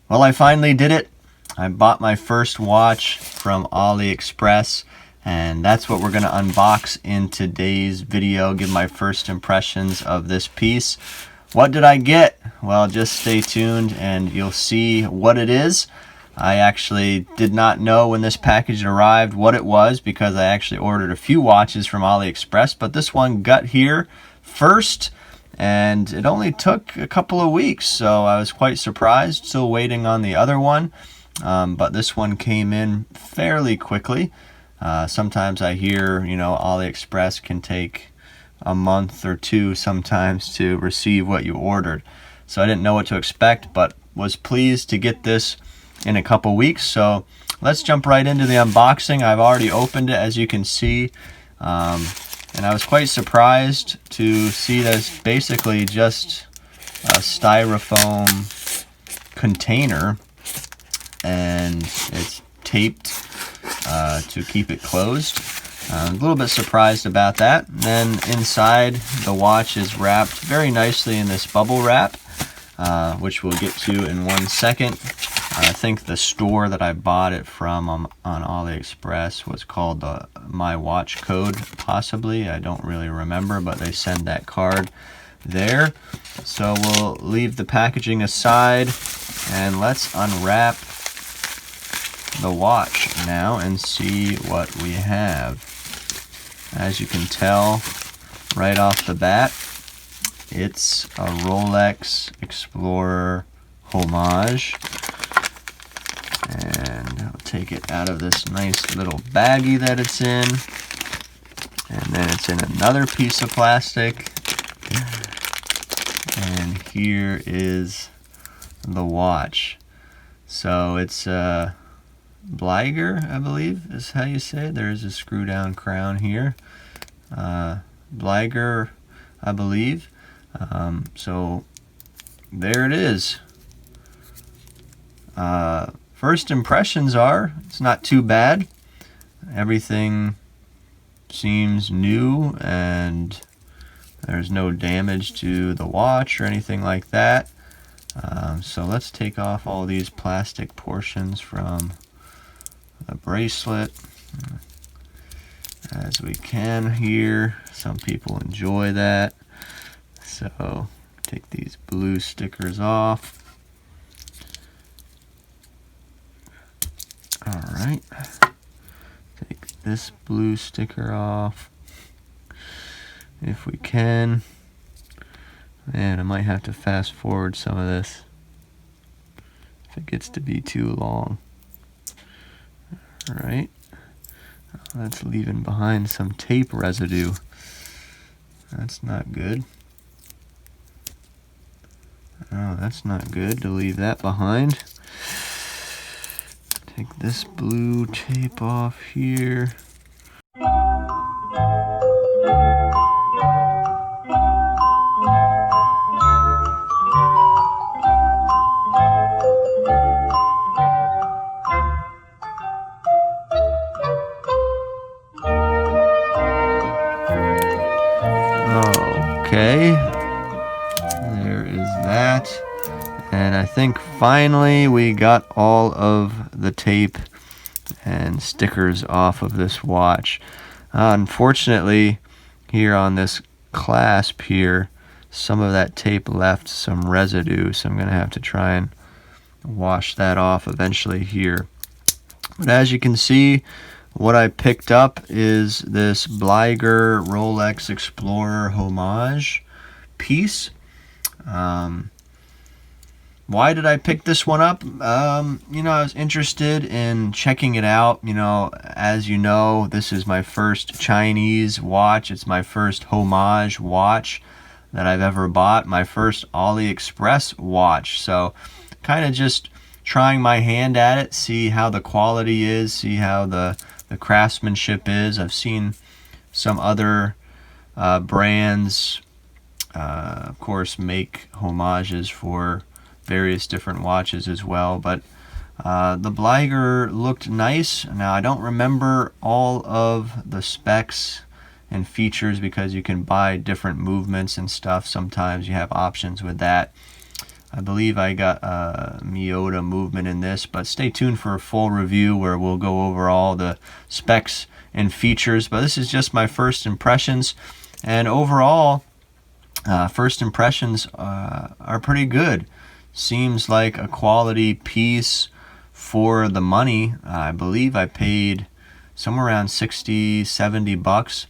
Well, I finally did it. I bought my first watch from AliExpress, and that's what we're going to unbox in today's video, give my first impressions of this piece. What did I get? Well, just stay tuned and you'll see what it is. I actually did not know when this package arrived what it was, because I actually ordered a few watches from AliExpress, but this one got here first, and it only took a couple of weeks, so I was quite surprised. Still waiting on the other one, but this one came in fairly quickly. Sometimes I hear, AliExpress can take a month or two sometimes to receive what you ordered. So I didn't know what to expect, but was pleased to get this in a couple weeks. So let's jump right into the unboxing. I've already opened it, as you can see. And I was quite surprised to see that it's basically just a styrofoam container, and it's taped to keep it closed. I'm a little bit surprised about that. And then inside, the watch is wrapped very nicely in this bubble wrap, which we'll get to in 1 second. I think the store that I bought it from on AliExpress was called the My Watch Code, possibly. I don't really remember, but they send that card there. So we'll leave the packaging aside and let's unwrap the watch now and see what we have. As you can tell right off the bat, it's a Rolex Explorer Homage. And I'll take it out of this nice little baggie that it's in. And then it's in another piece of plastic. And here is the watch. So it's Bliger, I believe is how you say it. There's a screw down crown here. Bliger, I believe. So there it is. First impressions are, it's not too bad. Everything seems new and there's no damage to the watch or anything like that. So let's take off all these plastic portions from the bracelet as we can here. Some people enjoy that. So take these blue stickers off. Alright, take this blue sticker off if we can. Man, I might have to fast forward some of this if it gets to be too long. Alright, that's leaving behind some tape residue. That's not good. Oh, that's not good to leave that behind. Take this blue tape off here. Okay, there is that. And I think finally we got all of the tape and stickers off of this watch. Unfortunately, here on this clasp here, some of that tape left some residue, so I'm going to have to try and wash that off eventually here. But as you can see, what I picked up is this Bliger Rolex Explorer Homage piece. Why did I pick this one up? I was interested in checking it out. As you know, this is my first Chinese watch. It's my first Homage watch that I've ever bought. My first AliExpress watch. So kind of just trying my hand at it, see how the quality is, see how the craftsmanship is. I've seen some other brands, of course, make homages for various different watches as well, but the Bliger looked nice. Now I don't remember all of the specs and features because you can buy different movements and stuff. Sometimes you have options with that. I believe I got a Miota movement in this, but stay tuned for a full review where we'll go over all the specs and features. But this is just my first impressions, and overall, first impressions are pretty good. Seems like a quality piece for the money. I believe I paid somewhere around 60-70 bucks.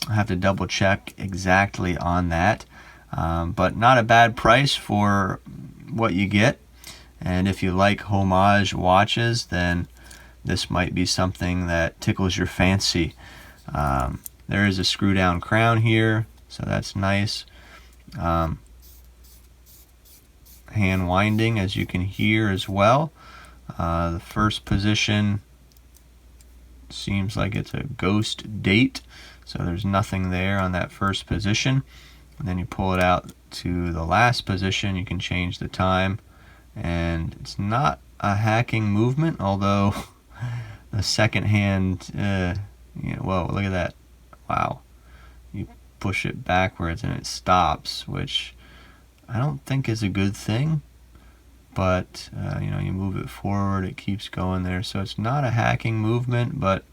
I have to double check exactly on that, but not a bad price for what you get. And if you like Homage watches, then this might be something that tickles your fancy. There is a screw down crown here, so that's nice. Hand winding, as you can hear as well. The first position seems like it's a ghost date, so there's nothing there on that first position. And then you pull it out to the last position, you can change the time, and it's not a hacking movement, although the second hand, whoa, look at that. Wow. You push it backwards and it stops, which I don't think is a good thing, but you move it forward, it keeps going there. So it's not a hacking movement, but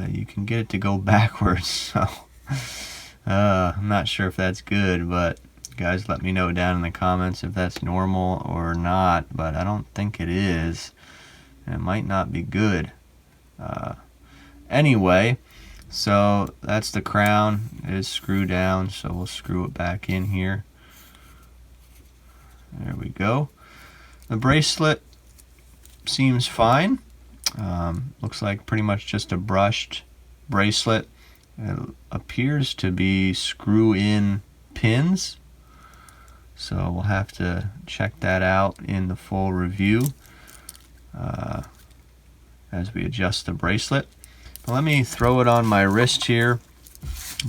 you can get it to go backwards. So I'm not sure if that's good, but guys, let me know down in the comments if that's normal or not. But I don't think it is. It might not be good. Anyway, so that's the crown. It is screwed down, so we'll screw it back in here. There we go. The bracelet seems fine. Looks like pretty much just a brushed bracelet. It appears to be screw-in pins, so we'll have to check that out in the full review as we adjust the bracelet. But let me throw it on my wrist here,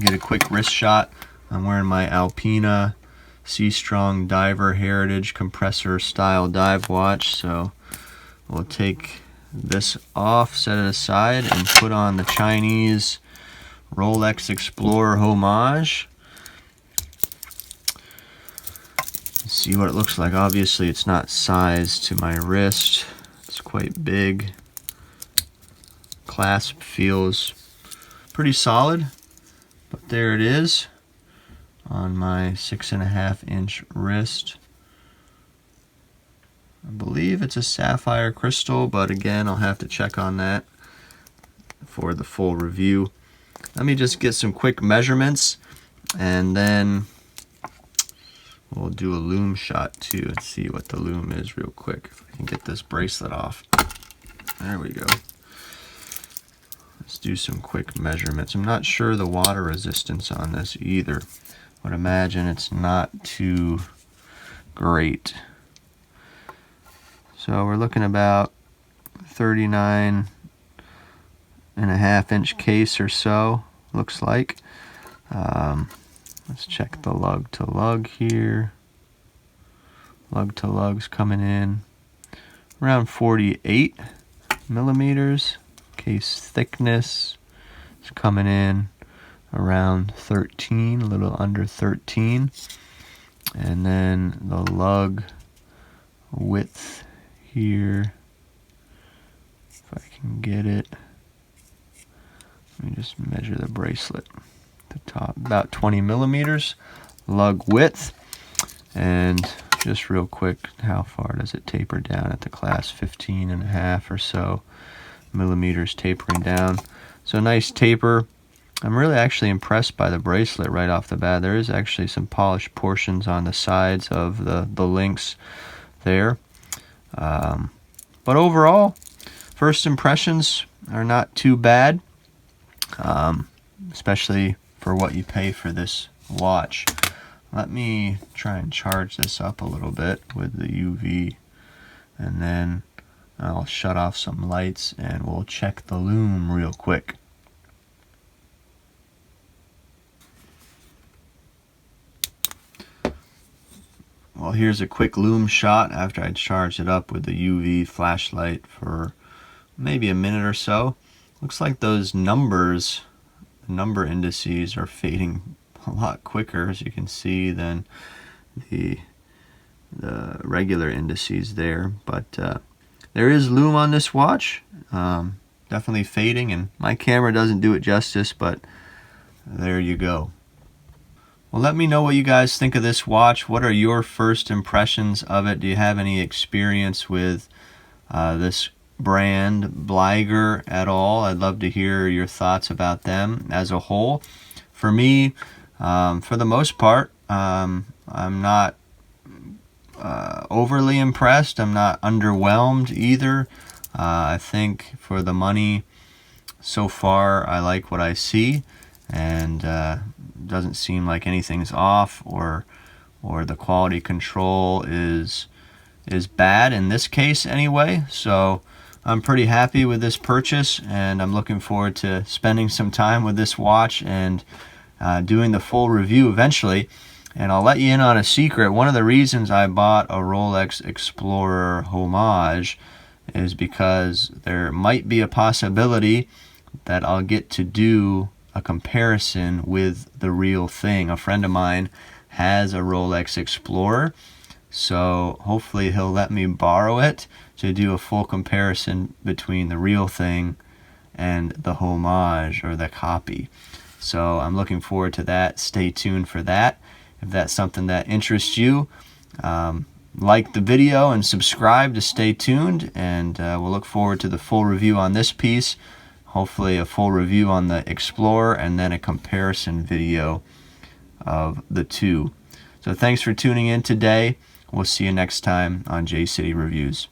get a quick wrist shot. I'm wearing my Alpina Sea Strong Diver Heritage compressor style dive watch, so we'll take this off, set it aside, and put on the Chinese Rolex Explorer Homage. See what it looks like. Obviously it's not sized to my wrist. It's quite big. Clasp feels pretty solid, but there it is on my 6.5-inch wrist. I believe it's a sapphire crystal, but again, I'll have to check on that for the full review. Let me just get some quick measurements, and then we'll do a lume shot too and see what the lume is real quick. If I can get this bracelet off. There we go. Let's do some quick measurements. I'm not sure the water resistance on this either. Would imagine it's not too great. So we're looking about 39.5-inch case or so, looks like. Let's check the lug to lug here. Lug to lug's coming in around 48 millimeters. Case thickness is coming in around 13, a little under 13. And then the lug width here, if I can get it. Let me just measure the bracelet. The top, about 20 millimeters. Lug width. And just real quick, how far does it taper down at the clasp? 15.5 or so millimeters tapering down. So nice taper. I'm really actually impressed by the bracelet right off the bat. There is actually some polished portions on the sides of the links there. But overall, first impressions are not too bad, especially for what you pay for this watch. Let me try and charge this up a little bit with the UV, and then I'll shut off some lights and we'll check the lume real quick. Well, here's a quick lume shot after I charged it up with the UV flashlight for maybe a minute or so. Looks like those numbers, the number indices, are fading a lot quicker, as you can see, than the the regular indices there. But there is lume on this watch. Definitely fading, and my camera doesn't do it justice, but there you go. Well, let me know what you guys think of this watch. What are your first impressions of it? Do you have any experience with this brand, Bliger, at all? I'd love to hear your thoughts about them as a whole. For me, for the most part, I'm not overly impressed. I'm not underwhelmed either. I think for the money so far, I like what I see, and doesn't seem like anything's off, or the quality control is bad in this case anyway. So I'm pretty happy with this purchase, and I'm looking forward to spending some time with this watch and doing the full review eventually. And I'll let you in on a secret. One of the reasons I bought a Rolex Explorer Homage is because there might be a possibility that I'll get to do a comparison with the real thing. A friend of mine has a Rolex Explorer, so hopefully he'll let me borrow it to do a full comparison between the real thing and the Homage, or the copy. So I'm looking forward to that. Stay tuned for that. If that's something that interests you, like the video and subscribe to stay tuned, and we'll look forward to the full review on this piece. Hopefully a full review on the Explorer, and then a comparison video of the two. So thanks for tuning in today. We'll see you next time on J City Reviews.